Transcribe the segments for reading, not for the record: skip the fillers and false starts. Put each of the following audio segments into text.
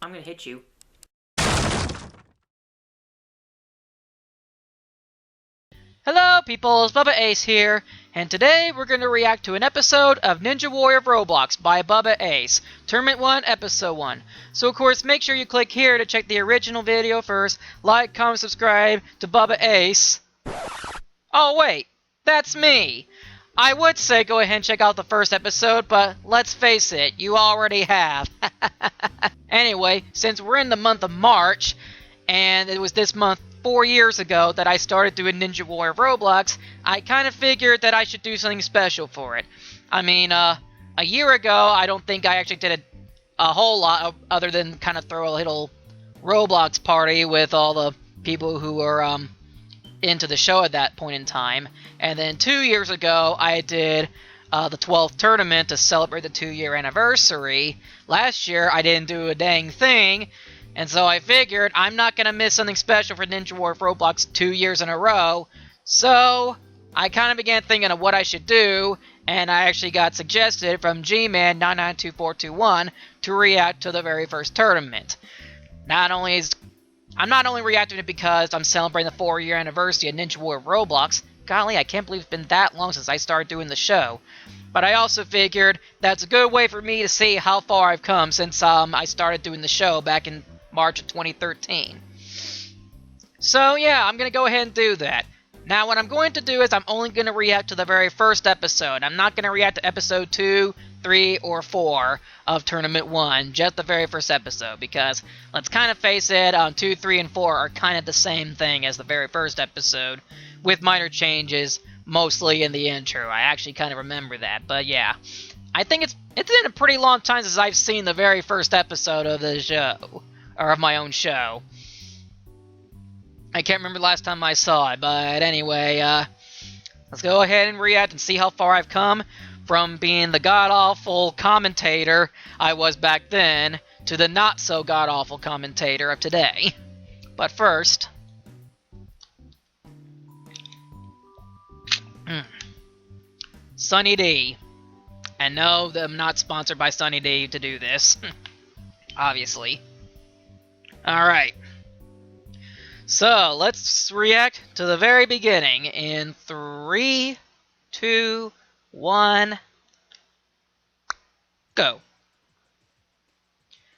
I'm gonna hit you. Hello people, it's Bubba Ace here, and today we're going to react to an episode of Ninja Warrior of Roblox by Bubba Ace, Tournament 1, Episode 1. So of course, make sure you click here to check the original video first, like, comment, subscribe to Bubba Ace. Oh wait, that's me! I would say go ahead and check out the first episode, but let's face it, you already have. Anyway, since we're in the month of March, and it was this month 4 years ago that I started doing Ninja Warrior of Roblox, I kind of figured that I should do something special for it. I mean, a year ago, I don't think I actually did a whole lot other than kind of throw a little Roblox party with all the people who were into the show at that point in time. And then 2 years ago, I did the 12th tournament to celebrate the 2-year anniversary. Last year, I didn't do a dang thing. And so I figured I'm not going to miss something special for Ninja Warrior of Roblox 2 years in a row. So I kind of began thinking of what I should do, and I actually got suggested from Gman992421 to react to the very first tournament. I'm not only reacting to it because I'm celebrating the 4-year anniversary of Ninja Warrior of Roblox. Golly, I can't believe it's been that long since I started doing the show. But I also figured that's a good way for me to see how far I've come since I started doing the show back in March of 2013. So yeah, I'm going to go ahead and do that. Now what I'm going to do is I'm only going to react to the very first episode. I'm not going to react to episode 2, 3, or 4 of Tournament 1, just the very first episode, because let's kind of face it, 2, 3, and 4 are kind of the same thing as the very first episode, with minor changes, mostly in the intro. I actually kind of remember that, but yeah. I think it's been a pretty long time since I've seen the very first episode of the show. Or of my own show. I can't remember the last time I saw it, but anyway, let's go ahead and react and see how far I've come from being the god-awful commentator I was back then to the not-so-god-awful commentator of today. But first... Sunny D. And no, I'm not sponsored by Sunny D to do this. Obviously. Alright, so let's react to the very beginning in 3, 2, 1, go.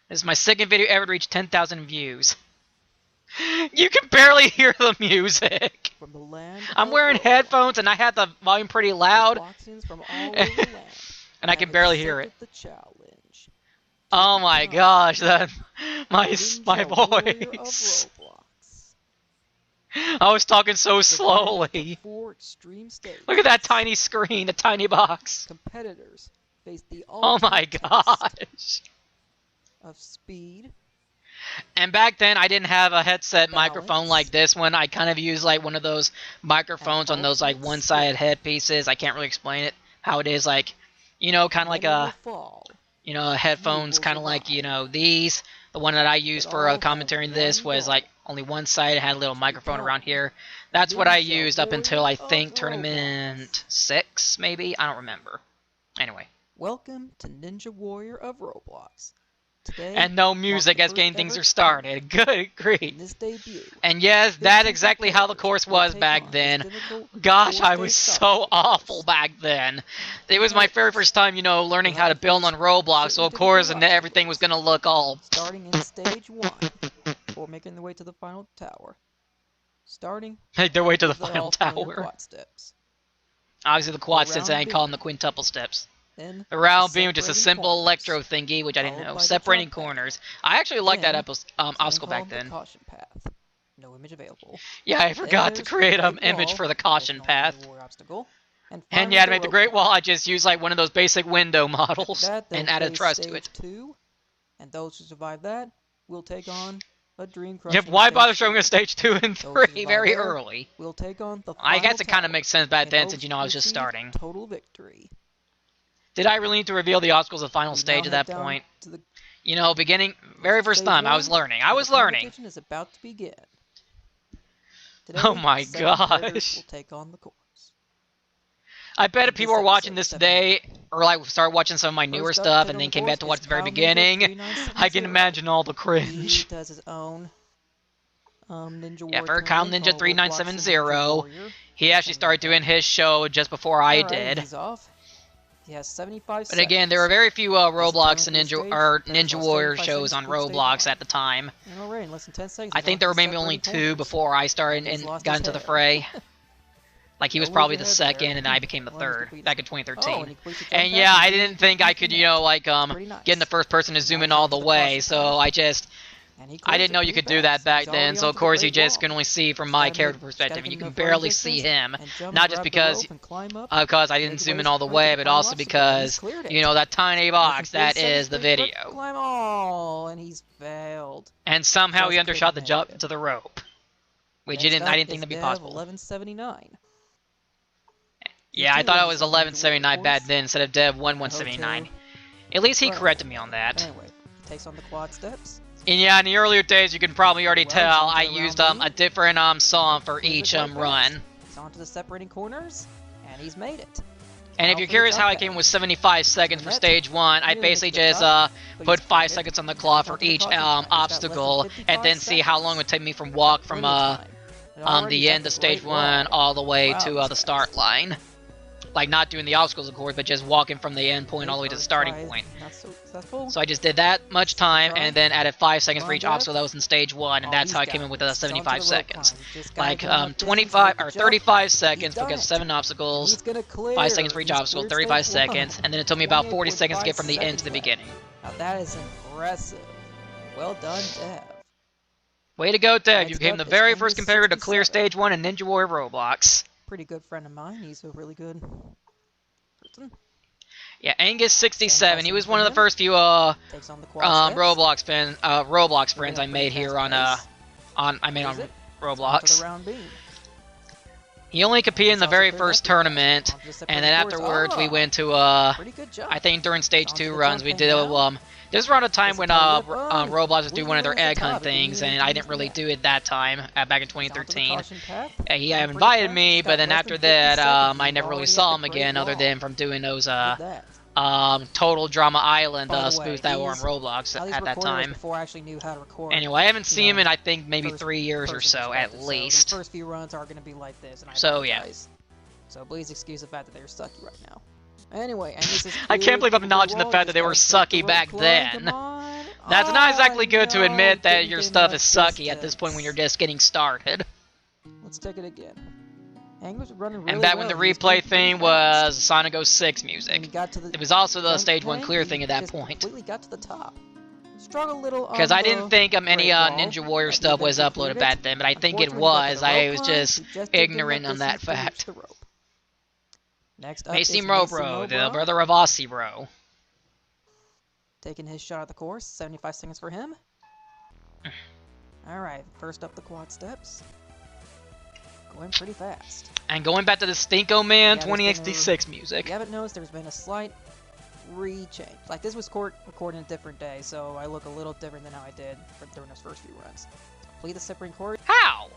This is my second video ever to reach 10,000 views. You can barely hear the music. From the land I'm wearing headphones and I had the volume pretty loud. From all over the land And I can barely hear it. the challenge. Oh my gosh, that my voice. I was talking so slowly. Look at that tiny screen, a tiny box. Competitors face the Oh my gosh. of speed. And back then, I didn't have a headset microphone like this one. I kind of used like one of those microphones on those like one-sided headpieces. I can't really explain it, how it is like, you know, kind of like a... You know, headphones kind of like, you know, these. The one that I used for commentary in this was like only one side. It had a little microphone around here. That's what I used up until I think Tournament 6, maybe? I don't remember. Anyway. Welcome to Ninja Warrior of Roblox. Today, and no music as game things are started. Good grief. This debut. And yes, that's exactly how the course was back then. Gosh, I was so awful back then. It was my very first time, you know, learning how to build on Roblox, so of course and everything was going to look all... Starting in stage 1, before making their way to the final tower. Starting... Make their way to the final tower. Quad steps. Obviously the quad steps, I ain't calling the quintuple steps. The round beam, just a simple electro thingy, which I didn't know. Separating corners. I actually liked that obstacle back then. Caution path. No image available. Yeah, I forgot to create an image for the caution path. And yeah, to make the Great Wall, I just used like one of those basic window models and added thrust to it. And those who survive that will take on a dream crushing. Yep, why bother showing us stage 2 and 3 very early? We'll take on the I guess it kind of makes sense back then since, you know, I was just starting. Total victory. Did I really need to reveal the obstacles of the final stage at that point? You know, very first time, I was learning. I was learning. Competition is about to begin. Oh my gosh. Will take on the course. I bet if In people this were watching episode, this 7 today, or like started watching some of my newer First up, stuff hit and on then the came course back to is watch the very Kyle Ninja beginning, 3970. I can imagine all the He cringe. does his own Ninja Yeah, War for Kyle tournament Ninja called Roblox and Ninja 3970, Warrior. he actually started doing his show just before I Alright, did. he's off. He has 75 But seconds. again, there were very few That's the Roblox time and for the stage. Ninja There's Warrior 75 shows seconds on to prove stage Roblox 1. at the time. And alright, in less than 10 seconds, I he's think on there to were the maybe only separating 2 corners. before I started And he's and lost got his into the head. fray. Like, he was Don't probably lose the your head second, there. and I became the Well, you third, complete back in Oh, 2013. and he completes the jump And pass yeah, and I beat didn't think I the could, net. you know, like, That's pretty nice. get in the first person to zoom Now in he's all on the to the way, caution so path. I And he clears didn't it know you pretty could do that fast. back He's then, already so of onto the course you great just wall. can only see from Just my gotta character get- just perspective, gotta and you get can enough barely resistance see him. and jump Not and just grab the because rope and climb up. because I Make didn't his zoom way in all the straight to way, the but final also obstacle, and he's because, cleared it. you know, that tiny Less box, than 40 that seconds is the for his quick video. Climb all, and he's failed. And somehow he Just undershot the couldn't jump make it. to the rope. Which Next I up didn't think is that'd be Dev possible. 1179. Yeah, I thought it was 1179 back then instead of Dev 1179. At least he Right. corrected me on that. But anyway, he takes on the quad steps. And yeah, in the earlier days, you can probably already Well, tell he's I onto the used round a different song for Clears it each quite fast. run. He's onto the separating corners, and he's made it. And Now if you're for the curious jump how I pad. came with 75 seconds for net. stage 1, I Nearly basically makes it to the just top, but put he's 5 cleared it. seconds on the Now clock he's for onto the each caution pad. He's got less than obstacle, 55 and then see how long it would seconds. take me from walk from Plenty of time. And already the he's at end the of stage great 1 wall. all the way Wow, to he's the start fast. line. Like, not doing the obstacles, of course, but just walking from the end point all the way to the First starting try is point. Not so successful. So I just did that much Second time, try. and then added 5 seconds Come for on, each Dev. obstacle that was in stage 1, and Oh, that's he's how I got came in with the this. He's onto 75 rope seconds. climb. He's just gotta Like, get enough distance to 25 make the or jump. 35 seconds done because it. 7 And obstacles, he's gonna clear. 5 seconds for each He's obstacle, cleared 35 stage 1. seconds, and then it took me about 40 seconds to get from the end to the 28.5 seconds beginning. left. Now that is impressive. Well done, Dev. Way to go, Dev. You Next became up the is very first competitor to clear 67. stage 1 in Ninja Warrior of Roblox. Pretty good friend of mine. He's a really good person. Yeah, Angus67. He was one of the him. first few Takes on the quad steps. Roblox friends Moving I at a made pretty here fast on pace. Clears it. Onto Roblox. the round beam. He only competed in He's the also very cleared first that pretty fast. tournament, Onto the and separating then corners. afterwards we Ah, went to pretty good job. I think during stage Onto 2 the runs jump we and did down. this was around a time There's a when tight lip. Oh, Roblox was doing one of their wheeling egg at the hunt top. It didn't things, even and I use didn't the really net. do it that time back in He's onto the 2013. caution path. He Moving pretty invited fast. me, He's but got then less after than 50 that seconds. I He's never really already saw at him the again, great other wall. than from doing those Look at that. Total Drama Island By the way, spoofs that were on these- Roblox All these at that recording was time. before I actually knew how to record. Anyway, I haven't seen him know, in I think maybe first 3 years or person so at perspective. least. So the first few runs are going to be like this, and I So, yeah. apologize. So please excuse the fact that they're sucky right now. Anyway, Angus is I can't believe I'm acknowledging the fact that they were sucky back then. That's not exactly good to admit that your stuff is sucky at this point when you're just getting started. Let's take it again. Angus was running really And back well. when the He was replay going pretty thing fast. was Sonic 06 When he music. got to the It was also the jump stage 1 tank, clear he thing at that just point. completely got to the top. Struggled a little Because on I didn't the think any great wall, Ninja Warrior but he stuff was eventually uploaded cleared back it. then, but I think it Unfortunately, he got to was. the I rope was climb. just He just didn't ignorant get on that distance to reach fact. the rope. Next up Macy is Mobro, the brother of Aussie Bro. Taking his shot at the course. 75 seconds for him. Alright, first up the quad steps. Going pretty fast. And going back to the Stinko Man Yeah, there's been 2066 If music. you haven't noticed, there's been a slight re-change. Like, this was recorded a different day, so I look a little different than how I did during those first few runs. Complete the separating course. How?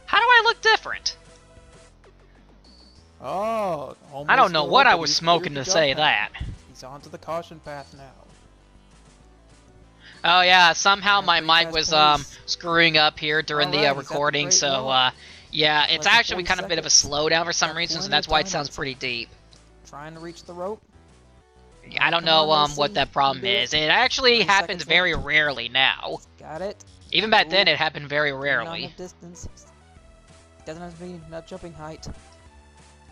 How do I look different? Oh, I don't know what I was he's smoking cleared to the say jump that. path. He's onto the caution path now. Oh yeah, somehow Yeah, my pretty mic was fast pace. screwing up here during the Alright, he's at the recording, great so wall. yeah, it's Less than actually 40 kind of a bit of a seconds. slowdown for some Got reason, so plenty that's of why it time sounds on pretty deep. Trying to reach the rope. I don't Come know on, what Macy. that problem You do it. is. It actually 30 happens seconds very left. rarely now. Got it. Even back then, Ooh. it happened very Not rarely. enough distance. Doesn't have to be enough jumping height.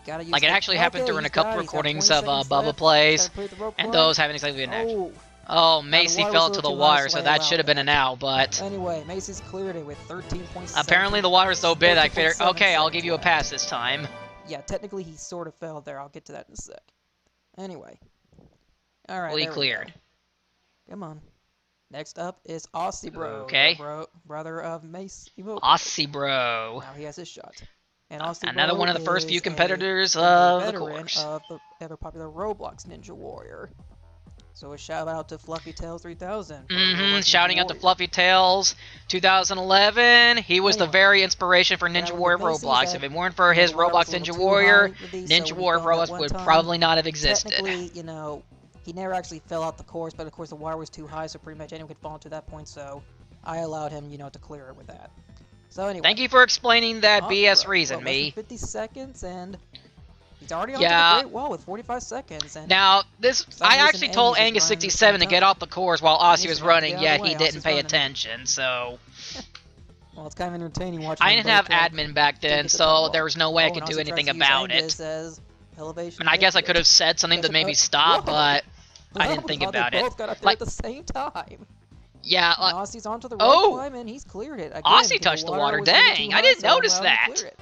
Gotta use Like, it the- actually happened Okay, during a he's couple got it. He's got recordings 20 of seconds Bubba left. Plays, Gotta complete the rope and climb. those haven't exactly been out. Oh, Oh, Macy water was fell a into little the too high, water, so so I that allowed should have been that. an out, but anyway, Macy's cleared it with 13.7. apparently the water's so big I figured, 13.7 okay, I'll seconds give you a left. pass this time. Yeah, technically he sort of fell there. I'll get to that in a sec. Anyway. Alright, Fully there we cleared. go. Come on. Next up is Aussie Bro, Okay. the brother of Mace Evo. Aussie Bro. Now he has his shot. And Aussie Another Bro one of the first few is competitors a of the veteran course. of the ever popular Roblox Ninja Warrior. So a shout out to Fluffy Tails 3000. Shouting out to Fluffy Tails 2011. He was the Anyway, very inspiration for Ninja was Warrior of amazing Roblox. that, If it weren't for his the water was Roblox a little Ninja too Warrior, high for these, Ninja so we Warrior of found that Roblox one would time. probably not have existed. Technically, you know, he never actually fell out the course, but of course the water was too high, so pretty much anyone could fall into that point, so I allowed him, you know, to clear it with that. So anyway. Thank you for explaining that off BS road. reason, Well, me. less than 50 seconds, and he's already onto Yeah. the Great Wall with 45 seconds. And Now, this some I reason actually told Angus is running at the Angus67 same to get time. off the course while Aussie Angus was is gonna running, get out of yet the way. he didn't Aussie's pay running. attention, so... well, it's kind of entertaining watching. I them didn't have both, like, admin back then, get the so wall. there was no way I Oh, could and do Aussie tries anything to use about Angus it. as elevation And I guess I victory. could have said something to maybe Whoa. stop, but I didn't think Wow, about they it. both got up there Like- at the same time. Yeah, And Aussie's onto the oh! rope climb, and he's cleared it. Again, Aussie because touched the water. was a little Dang, too I high, didn't so I notice allowed him to that. clear it.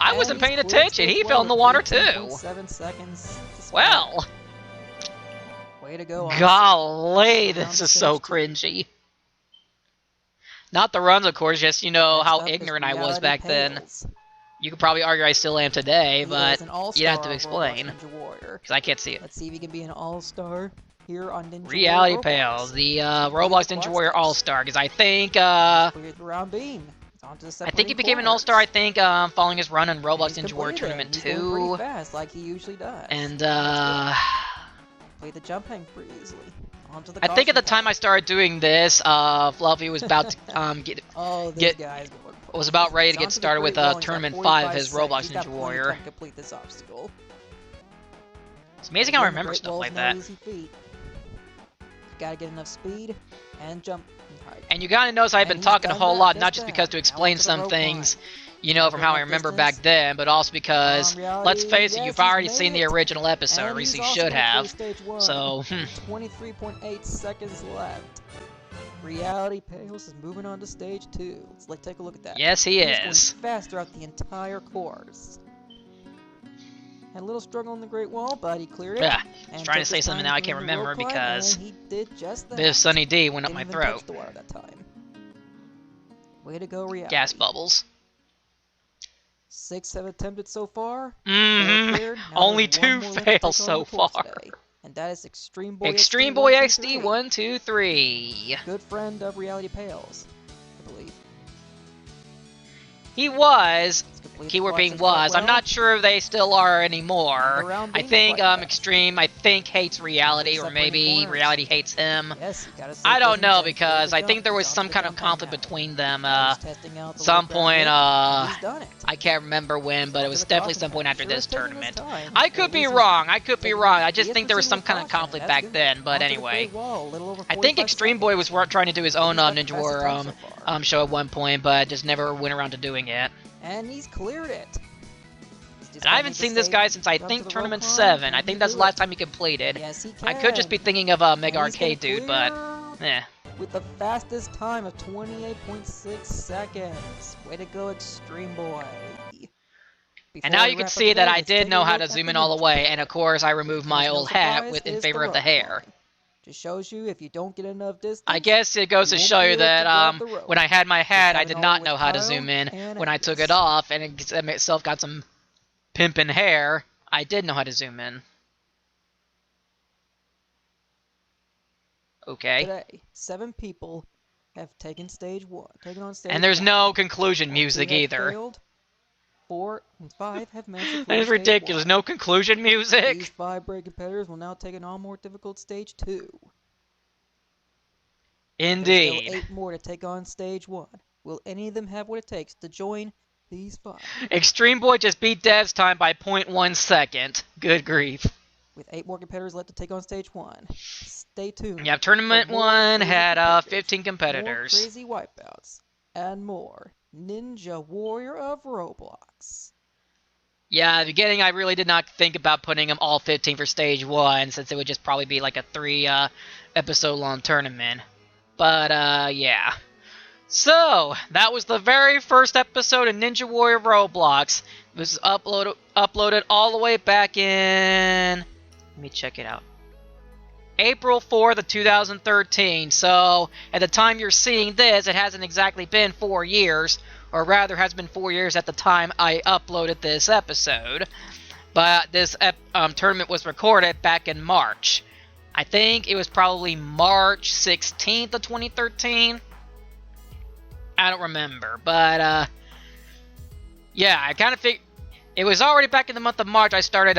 I And wasn't he's paying cleared attention. stage He one fell in the with water too. 18.7 seconds to spare. Well, Way to go, Aussie. golly, Down this to is so stage two. cringy. Not the runs, of course, just, you know, Next how up is ignorant I was Reality back then. Pales. You could probably argue I still am today, He but is an all-star you'd have to on Roblox explain. Ninja Warrior. because I can't see it. Let's see if he can be an all-star here on Ninja Reality Warrior Pals, Roblox. the Roblox the Ninja quad Warrior steps. All-Star, because I think, Cleared the round beam. It's onto the I think he separating became an corners. All-Star, I think, following his run in Roblox He's Ninja Warrior completed it, Tournament and he's going pretty 2, fast, like he usually does. and, Played the jump hang pretty easily. Onto the I think at the caution time I started doing this, Fluffy was about to, path. Oh, this get- guy's going for was it. about ready He's to get onto the started with, Great Wall, he's got Tournament 45 5 of his seconds. Roblox He's got Ninja plenty of Warrior. time to complete this obstacle. It's amazing how I Again, the remember Great stuff Wall's like no that. easy feat. Gotta get enough speed and jump height. And you gotta notice I've And been he's talking a done whole that lot, just not just then. because to Now explain onto the some rope things, climb. you know, from how I Enough remember back distance. then, but also because, Reality, let's face it, yes, you've he's already made seen the it. original episode, or at And least he's you also should gonna clear have. stage one. So, 23.8 seconds left. Reality Pales is moving on to stage 2. Let's take a look at that. yes, he He's is. going fast throughout the entire course. Had a little struggle on the Great Wall, but he cleared it. Yeah, and trying to took say his something time now I doing can't the remember rope climb, because and he did just that. this Sunny D went up Didn't my even throat. touch the water that time. Way to go, Reality. Gas bubbles. 6 have attempted so far. Mm-hmm. Cleared. Now Only there's one 2 more left to take fails on so the course far. today, and that is Extreme Boy Extreme XD Boy 123. XD 123. Good friend of Reality Pales, I believe. He was. He's completed Keyword quad being six quite was. I'm well. not sure if they still are anymore. Around I being think quite fast. Extreme, I think hates reality, or Separating maybe corners. reality hates him. Yes, you gotta say I don't doesn't know change. because Way I to think go. there was He's some onto kind the of jump hang conflict now. between them. Now he's testing out the Some low ground point, hit, and he's done it. I can't remember when, but it Onto was the definitely caution some point path. after Sure this is taking his tournament. time. I Or could at be least he's wrong. I could be taking- wrong. I he just is think there was some proceeding kind with of caution. conflict That's back good. then. But Onto the anyway, Great Wall, a little over I think 45 Extreme Boy was trying to do his own He's got the Ninja fastest Warrior time so far. show at one point, but just never went around to doing it. And he's cleared it. He's just And I gotta haven't make a seen this safe guy since I jump think to the rope Tournament climb, 7. I and think he that's the do it. last time he completed. Yes, he can. I could just be thinking of Mega And he's gonna Arcade Dude, but clear eh. with the fastest time of 28.6 seconds. Way to go, Extreme Boy. And Before now we you can wrap up see today, that I let's did take a know how look to at zoom the in all the Ninja way, and of course I removed my There's no old hat surprise, in is favor of the rope hair. climb. Just shows you if you don't get enough distance. I guess it goes to you won't show be you able to that grab the rope. when I had my hat, I having did all not with know how to Kyle zoom in. and When I took it Angus. off and it itself got some pimpin' hair, I did know how to zoom in. Okay. Today, 7 people have taken on stage And there's 1. no conclusion Only 2 music have either. failed, 4 and 5 have managed to That clear is stage ridiculous. 1. No conclusion These music. 5 brave competitors will now take an all more difficult stage 2. There's Indeed. still 8 more to take on stage 1. Will any of them have what it takes to join these 5? Extreme Boy just beat Dev's time by 0.1 second. Good grief. With 8 more competitors left to take on stage 1. Stay tuned. Yeah, Tournament for more 1 crazy had competitors, 15 competitors. More crazy wipeouts. And more Ninja Warrior of Roblox. Yeah, at the beginning I really did not think about putting them all 15 for stage 1, since it would just probably be like a 3 episode long tournament. But yeah. So, that was the very first episode of Ninja Warrior of Roblox. It was uploaded all the way back in... Let me check it out. April 4th of 2013. So, at the time you're seeing this, it hasn't exactly been 4 years. Or rather, has been 4 years at the time I uploaded this episode. But this tournament was recorded back in March. I think it was probably March 16th of 2013. I don't remember, but yeah, I kind of think it was already back in the month of March I started,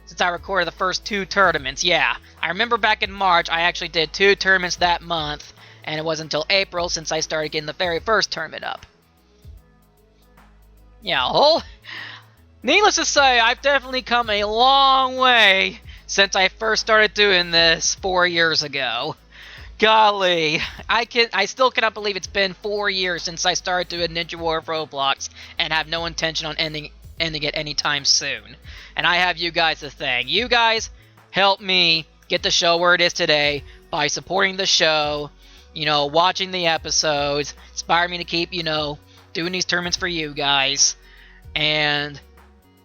since I recorded the first 2 tournaments. Yeah, I remember back in March I actually did 2 tournaments that month, and it wasn't until April since I started getting the very first tournament up. Yeah, needless to say, I've definitely come a long way since I first started doing this 4 years ago. Golly, I still cannot believe it's been 4 years since I started doing Ninja Warrior of Roblox and have no intention on ending it anytime soon. And I have you guys to thank. You guys helped me get the show where it is today by supporting the show, you know, watching the episodes, inspired me to keep, you know, doing these tournaments for you guys, and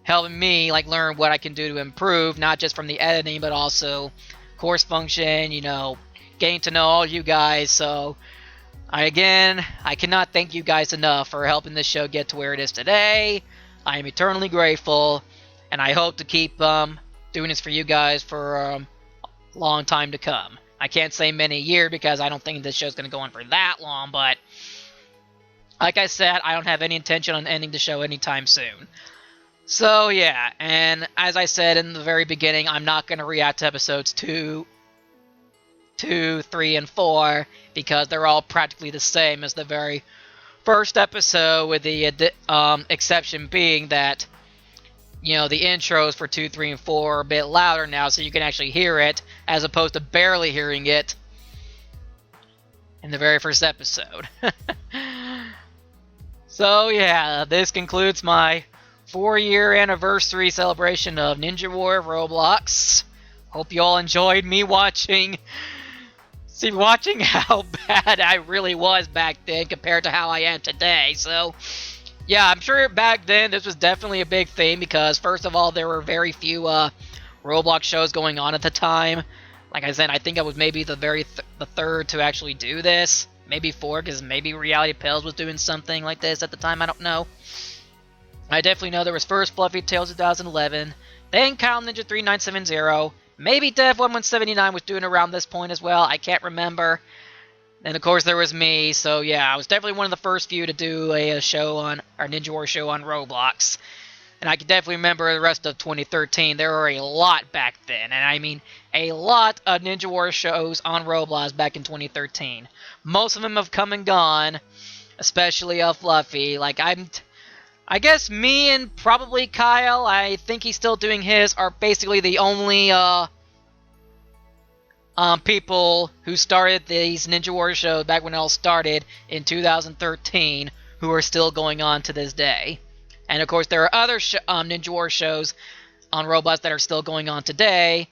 helping me, like, learn what I can do to improve, not just from the editing, but also course function, you know, getting to know all you guys. So I cannot thank you guys enough for helping this show get to where it is today. I am eternally grateful, and I hope to keep doing this for you guys for a long time to come. I can't say many years because I don't think this show's going to go on for that long, but like I said, I don't have any intention on ending the show anytime soon. So yeah, and as I said in the very beginning, I'm not going to react to episodes 2, 3, and 4 because they're all practically the same as the very first episode, with the exception being that, you know, the intros for 2, 3, and 4 are a bit louder now, so you can actually hear it as opposed to barely hearing it in the very first episode. So yeah, this concludes my 4-year anniversary celebration of Ninja Warrior of Roblox. Hope you all enjoyed me watching how bad I really was back then compared to how I am today. So yeah, I'm sure back then this was definitely a big thing because, first of all, there were very few Roblox shows going on at the time. Like I said, I think I was maybe the third to actually do this. Maybe 4, because maybe Reality Pills was doing something like this at the time, I don't know. I definitely know there was first Fluffy Tales 2011, then Kyle Ninja 3970, maybe Dev1179 was doing around this point as well, I can't remember. And of course there was me, so yeah, I was definitely one of the first few to do a show on, our Ninja Warrior show on Roblox. And I can definitely remember the rest of 2013, there were a lot back then, and I mean a lot of Ninja Warrior shows on Roblox back in 2013. Most of them have come and gone, especially Fluffy. Like, I guess me and probably Kyle, I think he's still doing his, are basically the only people who started these Ninja Warrior shows back when it all started in 2013 who are still going on to this day. And of course there are other Ninja Warrior shows on Roblox that are still going on today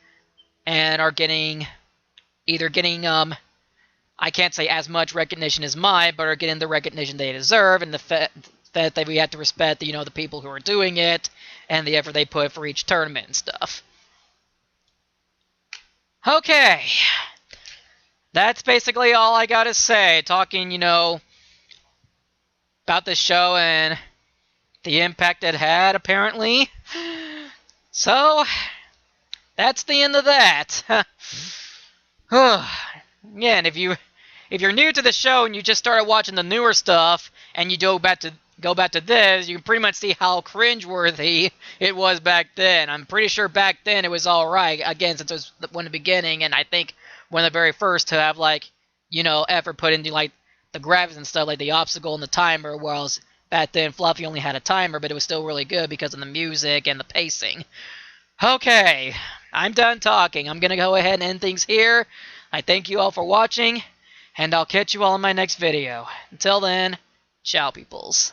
and are either getting I can't say as much recognition as mine, but are getting the recognition they deserve, and the fact that we have to respect, you know, the people who are doing it and the effort they put for each tournament and stuff. Okay, that's basically all I gotta say, talking, you know, about the show and the impact it had, apparently. So, that's the end of that. Yeah, and if you're new to the show and you just started watching the newer stuff and you go back to this, you can pretty much see how cringeworthy it was back then. I'm pretty sure back then it was alright, again, since it was one of the beginning, and I think one of the very first to have, like, you know, effort put into, like, the graphics and stuff, like the obstacle and the timer, whereas back then Fluffy only had a timer, but it was still really good because of the music and the pacing. Okay, I'm done talking. I'm gonna go ahead and end things here. I thank you all for watching, and I'll catch you all in my next video. Until then, ciao, peoples.